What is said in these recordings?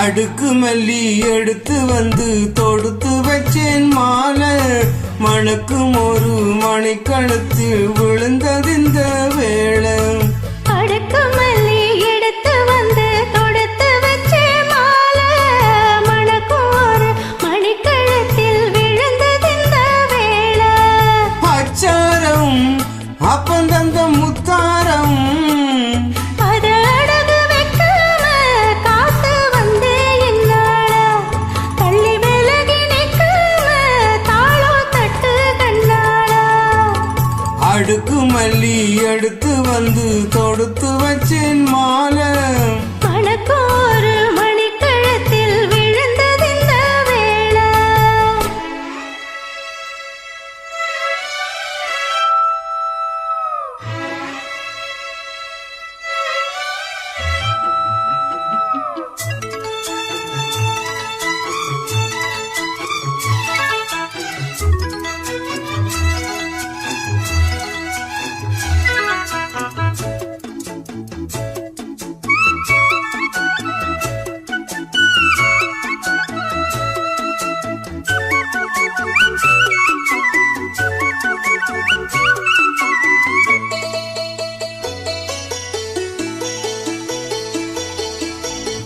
அடுக்கு மல்லி எடுத்து வந்து தொடுத்து வச்சேன் மாலை மணக்கும் ஒரு மணிக்கழுத்தில் விழுந்தது இந்த வேளை. அடுக்கு மல்லி எடுத்து வந்து தொடுத்து வச்சேன் மாலை மணக்கும் ஒரு மணிக்கழுத்தில் விழுந்தது இந்த வேளை. அச்சாரம் அப்பந்தந்த முத்தாரம் அடுக்கு மல்லி எடுத்து வந்து தொடுத்து வச்சேன் மாலை மணக்கும் ஒரு மணிக்கழுத்தில் விழுந்தது இந்த வேளை.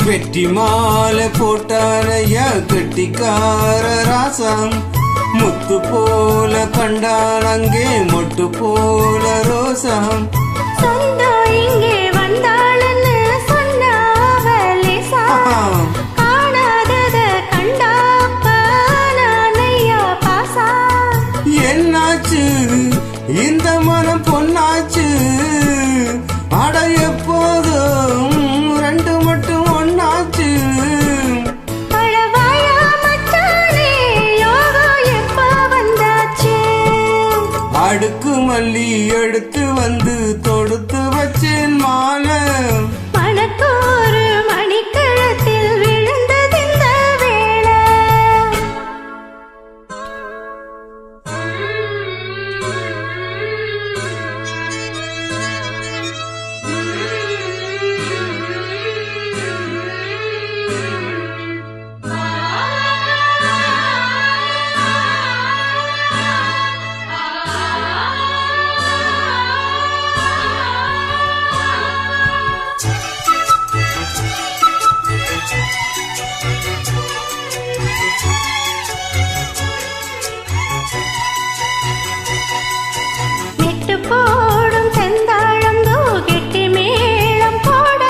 வெட்டி மாலை போட்டானையா கெட்டிக்கார ராசம் முத்து போல கண்டான் அங்கே மொட்டு போல ரோசம். சொந்தா இங்கே வந்தாளன்னு சொன்னாவலேசா காணாதத கண்டாப்ப நானையா பாசா. என்னாச்சு இந்த மனம் பொன்னாச்சு அட எப்போதும் ரெண்டு மட்டும் ஒன்னாச்சு. பழவாயா மச்சானே யோகம் எப்ப வந்தாச்சு. அடுக்கு மல்லி எடுத்து வந்து தொடுத்து வச்சேன் மாலை மணக்கும் ஒரு மணிக்கழுத்தில் விழுந்தது இந்த வேளை. நெட்டு போடும் செந்தாழம்பூ கெட்டி மேளம் போட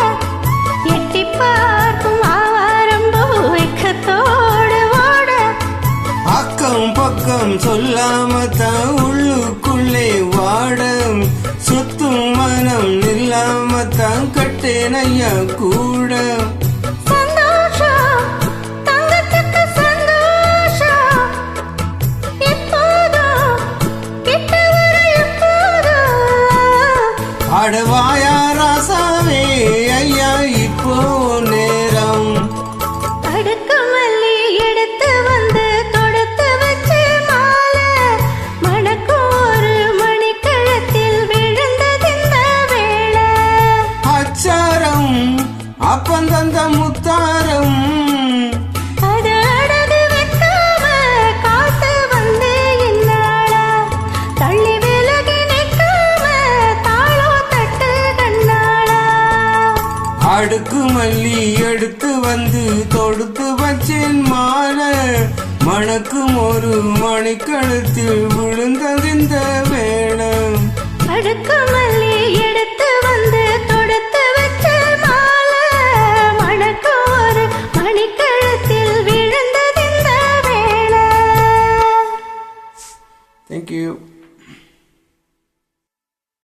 எட்டி பார்க்கும் ஆவாரம்பூ வெக்கத்தோடு ஓட. அக்கம் பக்கம் சொல்லாம தான் உள்ளுக்குள்ளே வாட சுத்தும் மனம் இல்லாம தான் கட்டேனையா கூட. சந்தோஷம் தங்கத்துக்கு சந்தோஷம் எப்போதும் கிட்ட வர எப்போதும். அடவாயா ராசாவே ஐயா இப்போ நேரம். அடுக்கு மல்லி எடுத்து வந்து தொடுத்து வச்சு மாலை மணக்கும் ஒரு மணிக்கழுத்தில் விழுந்தது இந்த வேளை. அச்சாரம் அப்பந்தந்த முத்தாரம் அது அடகு வைக்காம காத்து வந்து இந்நாளா தள்ளி விலகி நிற்காம தாளோ தட்டு கண்ணாளா. அடுக்கு மல்லி எடுத்து வந்து தொடுத்து வச்சேன் மாலை மணக்கும் ஒரு மணிக்கழுத்தில் விழுந்தது இந்த வேளை. அடுக்கு மல்லி